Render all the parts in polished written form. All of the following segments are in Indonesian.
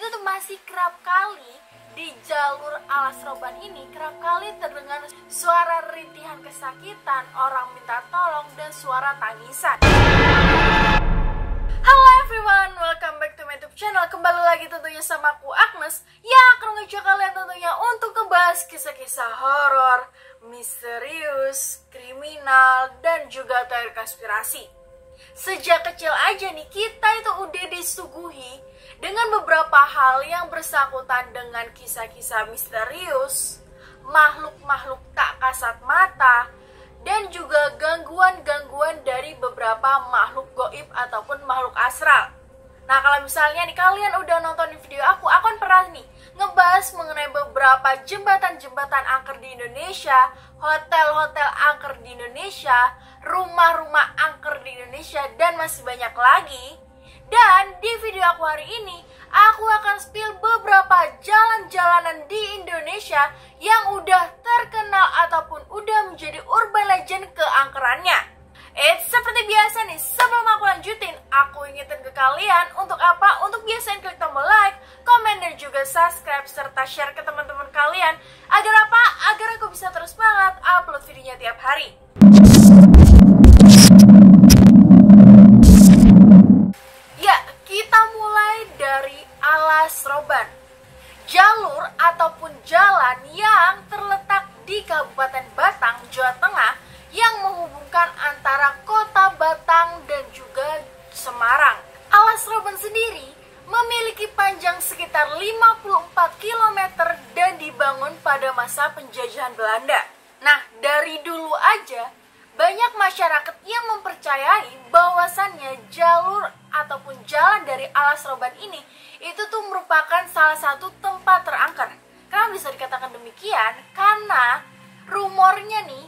itu tuh masih kerap kali di jalur Alas Roban ini kerap kali terdengar suara rintihan kesakitan, orang minta tolong, dan suara tangisan. Halo everyone, welcome back to my YouTube channel. Kembali lagi tentunya sama aku Agnes yang akan ngajak kalian tentunya untuk ngebahas kisah-kisah horor, misterius, kriminal, dan juga teori konspirasi. Sejak kecil aja nih kita itu udah disuguhi dengan beberapa hal yang bersangkutan dengan kisah-kisah misterius, makhluk-makhluk tak kasat mata, dan juga gangguan-gangguan dari beberapa makhluk goib ataupun makhluk astral. Nah, kalau misalnya nih kalian udah nonton video aku kan pernah nih ngebahas mengenai beberapa jembatan-jembatan angker di Indonesia, hotel-hotel angker di Indonesia, rumah-rumah angker di Indonesia, dan masih banyak lagi. Dan di video aku hari ini, aku akan spill beberapa jalan-jalanan di Indonesia yang udah terkenal ataupun udah menjadi urban legend keangkerannya. Seperti biasa nih, sebelum aku lanjutin, aku ingetin ke kalian untuk apa? Untuk biasain klik tombol like, komen, dan juga subscribe, serta share ke teman-teman kalian. Agar apa? Agar aku bisa terus semangat upload videonya tiap hari. Kita mulai dari Alas Roban, jalur ataupun jalan yang terletak di Kabupaten Batang, Jawa Tengah, yang menghubungkan antara kota Batang dan juga Semarang. Alas Roban sendiri memiliki panjang sekitar 54 km dan dibangun pada masa penjajahan Belanda. Nah, dari dulu aja banyak masyarakat yang mempercayai bahwasannya jalur ataupun jalan dari Alas Roban ini itu tuh merupakan salah satu tempat terangker. Kenapa bisa dikatakan demikian? Karena rumornya nih,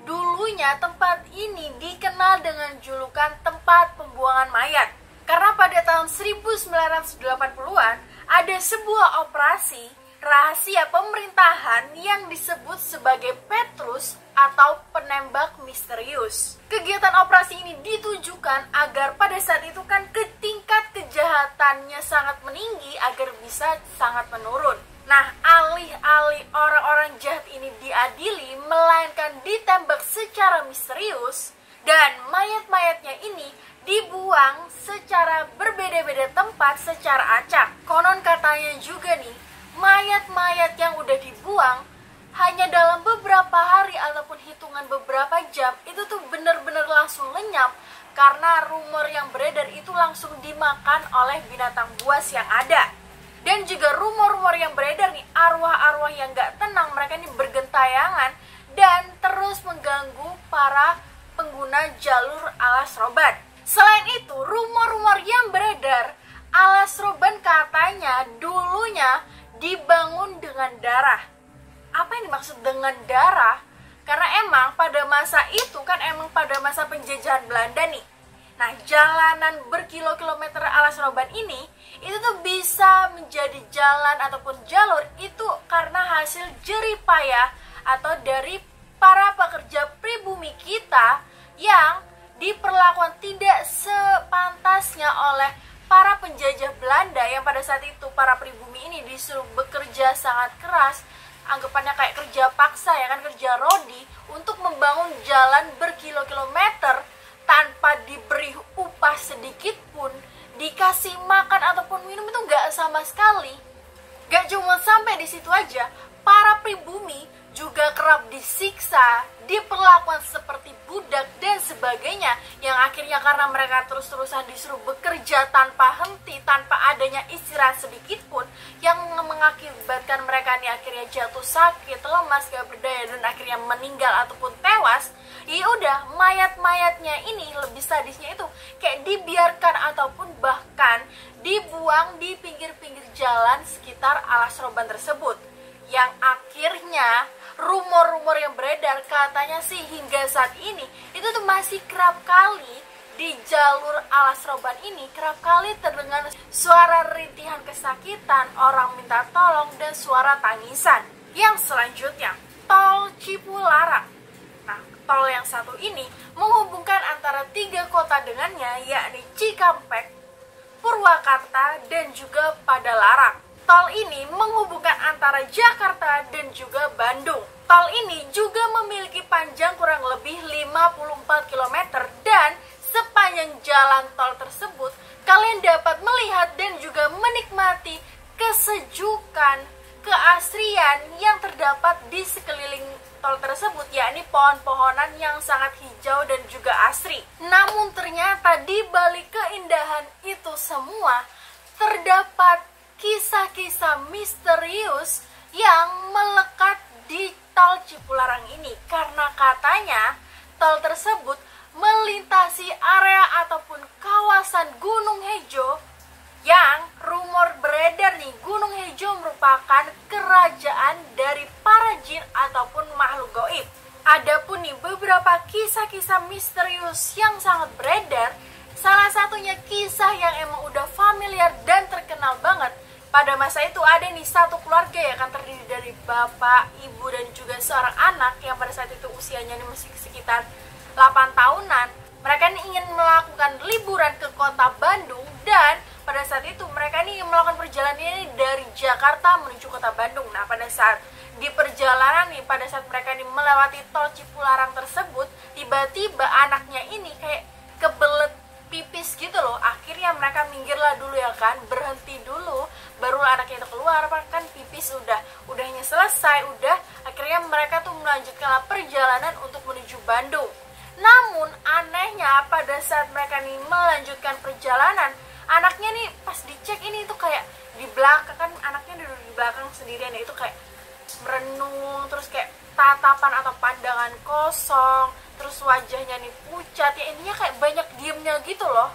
dulunya tempat ini dikenal dengan julukan tempat pembuangan mayat. Karena pada tahun 1980-an ada sebuah operasi rahasia pemerintahan yang disebut sebagai Petrus atau penembak misterius. Kegiatan operasi ini ditujukan agar pada saat itu kan tingkat kejahatannya sangat meninggi agar bisa sangat menurun. Nah, alih-alih orang-orang jahat ini diadili, melainkan ditembak secara misterius, dan mayat-mayatnya ini dibuang secara berbeda-beda tempat secara acak. Konon katanya juga nih, mayat-mayat yang udah dibuang hanya dalam beberapa hari ataupun hitungan beberapa jam itu tuh bener-bener langsung lenyap karena rumor yang beredar itu langsung dimakan oleh binatang buas yang ada. Dan juga rumor-rumor yang beredar nih, arwah-arwah yang gak tenang, mereka ini bergentayangan dan terus mengganggu para pengguna jalur Alas Roban. Selain itu, rumor-rumor yang beredar, Alas Roban katanya dulunya dibangun dengan darah. Apa yang dimaksud dengan darah? Karena emang pada masa itu kan emang pada masa penjajahan Belanda nih. Nah, jalanan berkilo-kilometer Alas Roban ini itu tuh bisa menjadi jalan ataupun jalur itu karena hasil jerih payah atau dari para pekerja pribumi kita yang diperlakukan tidak sepantasnya oleh para penjajah Belanda yang pada saat itu para pribumi ini disuruh bekerja sangat keras, anggapannya kayak kerja paksa ya kan, kerja rodi untuk membangun jalan berkilo-kilometer tanpa diberi upah sedikit pun, dikasih makan ataupun minum itu nggak sama sekali. Gak cuma sampai di situ aja, para pribumi juga kerap disiksa, diperlakukan seperti budak dan sebagainya, yang akhirnya karena mereka terus-terusan disuruh bekerja tanpa henti, tanpa adanya istirahat sedikit pun, yang mengakibatkan mereka nih akhirnya jatuh sakit, lemas, gak berdaya, dan akhirnya meninggal ataupun tewas. Ya udah, mayat-mayatnya ini lebih sadisnya itu kayak dibiarkan ataupun bahkan dibuang di pinggir-pinggir jalan sekitar Alas Roban tersebut, yang akhirnya rumor-rumor yang beredar katanya sih hingga saat ini itu tuh masih kerap kali di jalur Alas Roban ini kerap kali terdengar suara rintihan kesakitan, orang minta tolong, dan suara tangisan. Yang selanjutnya, tol Cipularang. Nah, tol yang satu ini menghubungkan antara 3 kota dengannya, yakni Cikampek, Purwakarta, dan juga Padalarang. ini menghubungkan antara Jakarta dan juga Bandung. Tol ini juga memiliki panjang kurang lebih 54 km dan sepanjang jalan tol tersebut kalian dapat melihat dan juga menikmati kesejukan, keasrian yang terdapat di sekeliling tol tersebut, yakni pohon-pohonan yang sangat hijau dan juga asri. Namun ternyata di balik keindahan itu semua terdapat kisah-kisah misterius yang melekat di tol Cipularang ini, karena katanya tol tersebut melintasi area ataupun kawasan Gunung Hejo yang rumor beredar nih, Gunung Hejo merupakan kerajaan dari para jin ataupun makhluk gaib. Adapun nih beberapa kisah-kisah misterius yang sangat beredar, salah satunya kisah yang emang udah familiar dan terkenal banget. Pada masa itu ada nih satu keluarga ya kan, terdiri dari bapak, ibu, dan juga seorang anak yang pada saat itu usianya nih masih sekitar 8 tahunan. Mereka ini ingin melakukan liburan ke kota Bandung, dan pada saat itu mereka ini melakukan perjalanan ini dari Jakarta menuju kota Bandung. Nah, pada saat di perjalanan nih, pada saat mereka ini melewati tol Cipularang tersebut, tiba-tiba anaknya ini kayak kebelet pipis gitu loh. Akhirnya mereka minggirlah dulu ya kan, berhenti dulu, barulah anaknya itu keluar, kan pipis udahnya selesai, akhirnya mereka tuh melanjutkan perjalanan untuk menuju Bandung. Namun anehnya pada saat mereka nih melanjutkan perjalanan, anaknya nih pas dicek ini tuh kayak di belakang, kan anaknya duduk di belakang sendirian ya, itu kayak merenung, terus kayak tatapan atau pandangan kosong, terus wajahnya nih pucat ya, intinya kayak banyak diemnya gitu loh.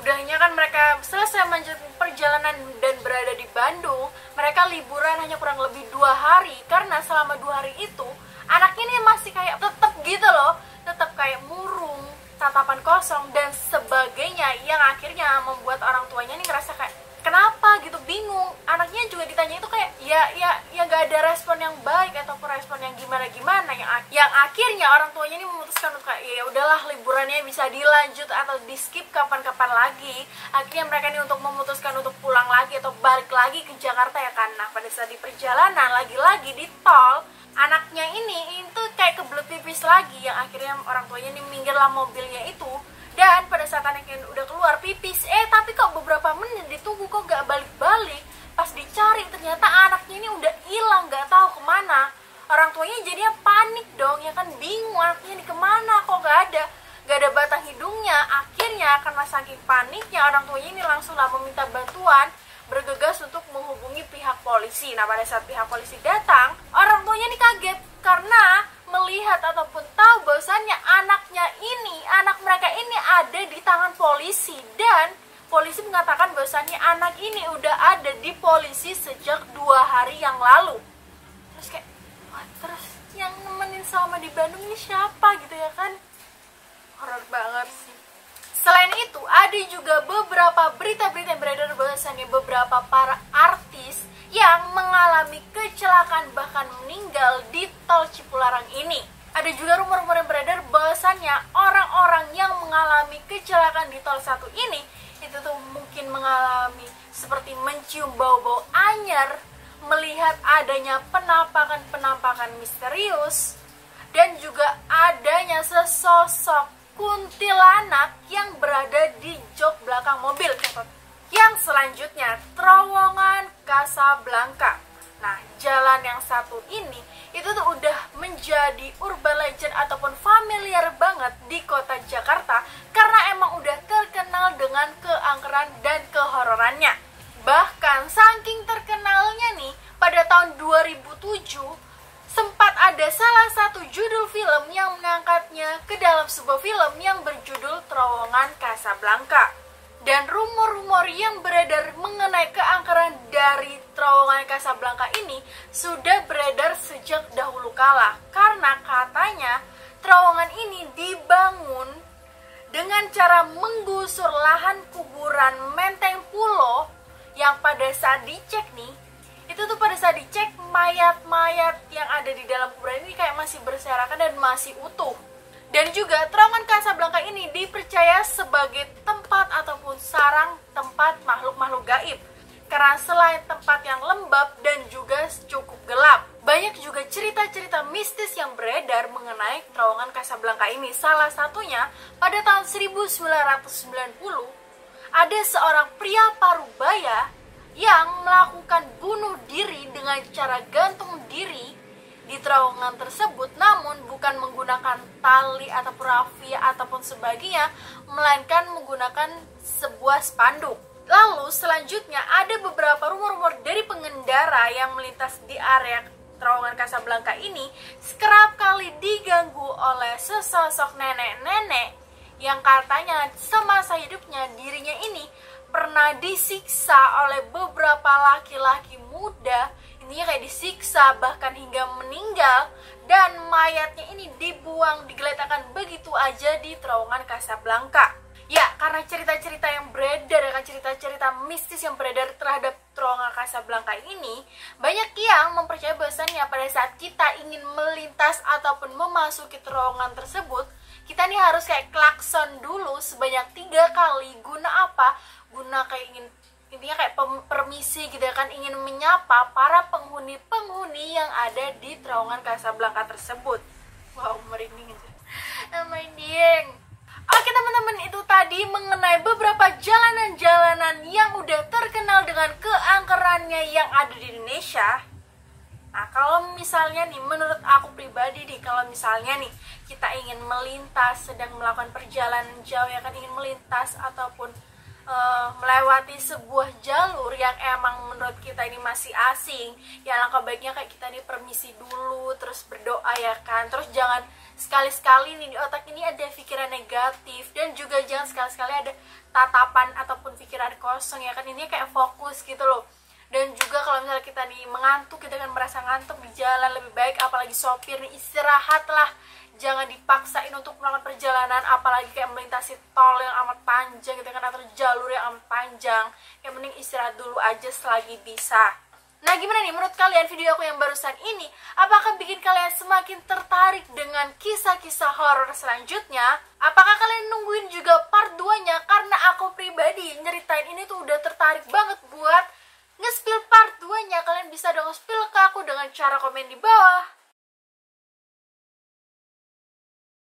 Udahnya kan mereka selesai melanjutkan perjalanan dan berada di Bandung, mereka liburan hanya kurang lebih 2 hari, karena selama 2 hari itu anaknya ini masih kayak tetap gitu loh, tetap kayak murung, tatapan kosong dan sebagainya, yang akhirnya membuat orang tuanya ini ngerasa kayak kenapa gitu, bingung. Anaknya juga ditanya itu kayak ya gak ada respon yang baik ataupun respon yang gimana yang akhirnya orang tuanya ini memutuskan untuk kayak ya udahlah, liburannya bisa dilanjut atau di skip kapan-kapan lagi. Akhirnya mereka ini untuk memutuskan untuk pulang lagi atau balik lagi ke Jakarta ya kan. Nah, pada saat di perjalanan lagi-lagi di tol, anaknya ini itu kayak kebelet pipis lagi, yang akhirnya orang tuanya ini minggirlah mobilnya itu. Dan pada saat anaknya udah keluar pipis, tapi kok beberapa menit ditunggu kok gak balik-balik. Pas dicari ternyata anaknya ini udah hilang, gak tahu kemana. Orang tuanya jadinya panik dong, ya kan, bingung anaknya ini kemana, kok gak ada batang hidungnya. Akhirnya karena saking paniknya, orang tuanya ini langsung lah meminta bantuan, bergegas untuk menghubungi pihak polisi. Nah, pada saat pihak polisi datang, orang tuanya ini kaget karena melihat ataupun tahu bahwasannya anak mereka ini ada di tangan polisi, dan polisi mengatakan bahwasannya anak ini udah ada di polisi sejak 2 hari yang lalu. Terus kayak, wah, terus yang nemenin sama di Bandung ini siapa gitu ya kan? Horor banget sih. Selain itu, ada juga beberapa berita-berita yang beredar bahwasannya beberapa para artis yang mengalami kecelakaan bahkan meninggal di tol Cipularang ini. Ada juga rumor-rumor yang beredar bahwasannya orang-orang yang mengalami kecelakaan di tol 1 ini itu tuh mungkin mengalami seperti mencium bau-bau anyar, melihat adanya penampakan-penampakan misterius, dan juga adanya sesosok kuntilanak yang berada di jok belakang mobil. Yang selanjutnya, terowongan Casablanca. Nah, jalan yang satu ini itu tuh udah menjadi urban legend ataupun familiar banget di kota Jakarta, karena emang udah terkenal dengan keangkeran dan kehororannya. Bahkan saking terkenalnya nih, pada tahun 2007 sempat ada salah satu judul film yang mengangkatnya ke dalam sebuah film yang berjudul Terowongan Casablanca. Dan rumor-rumor yang beredar mengenai keangkeran dari Terowongan Casablanca ini sudah beredar sejak dahulu kala, karena katanya terowongan ini dibangun dengan cara menggusur lahan kuburan Menteng Pulo, yang pada saat dicek nih, itu tuh pada saat dicek mayat-mayat yang ada di dalam kuburan ini kayak masih berserakan dan masih utuh. Dan juga terowongan Casablanca ini dipercaya sebagai tempat ataupun sarang tempat makhluk-makhluk gaib. karena selain tempat yang lembab dan juga cukup gelap, banyak juga cerita-cerita mistis yang beredar mengenai terowongan Casablanca ini. Salah satunya pada tahun 1990 ada seorang pria parubaya yang melakukan bunuh diri dengan cara gantung diri di terowongan tersebut, namun bukan menggunakan tali ataupun rafia ataupun sebagainya, melainkan menggunakan sebuah spanduk. Lalu selanjutnya ada beberapa rumor-rumor dari pengendara yang melintas di area terowongan Casablanca ini kerap kali diganggu oleh sesosok nenek-nenek yang katanya semasa hidupnya dirinya ini pernah disiksa oleh beberapa laki-laki muda. Intinya kayak disiksa bahkan hingga meninggal, dan mayatnya ini dibuang, digeletakkan begitu aja di terowongan Casablanca. Ya, karena cerita-cerita yang beredar, kan cerita-cerita mistis yang beredar terhadap terowongan Casablanca ini, banyak yang mempercayai bahwasannya pada saat kita ingin melintas ataupun memasuki terowongan tersebut, kita nih harus kayak klakson dulu sebanyak 3 kali. Guna apa? Guna kayak intinya kayak permisi gitu ya kan, ingin menyapa para penghuni-penghuni yang ada di terowongan Casablanca tersebut. Wow, merinding aja. Merinding. Oke teman-teman, itu tadi mengenai beberapa jalanan-jalanan yang udah terkenal dengan keangkerannya yang ada di Indonesia. Nah, kalau misalnya nih, menurut aku pribadi nih, kalau misalnya nih kita ingin melintas, sedang melakukan perjalanan jauh ya kan, ingin melintas ataupun melewati sebuah jalur yang emang menurut kita ini masih asing, ya langkah baiknya kayak kita nih permisi dulu, terus berdoa ya kan. Terus jangan sekali-sekali nih di otak ini ada pikiran negatif, dan juga jangan sekali-sekali ada tatapan ataupun pikiran kosong ya kan. Ini kayak fokus gitu loh. Dan juga kalau misalnya kita nih mengantuk, kita kan merasa ngantuk di jalan, lebih baik apalagi sopir nih istirahatlah. Jangan dipaksain untuk melakukan perjalanan, apalagi kayak melintasi tol yang amat panjang gitu kan, atau jalur yang amat panjang. Yang mending istirahat dulu aja selagi bisa. Nah, gimana nih menurut kalian video aku yang barusan ini? Apakah bikin kalian semakin tertarik dengan kisah-kisah horor selanjutnya? Apakah kalian nungguin juga part 2-nya? Karena aku pribadi nyeritain ini tuh udah tertarik banget buat nge-spill part 2-nya. Kalian bisa dong spill ke aku dengan cara komen di bawah.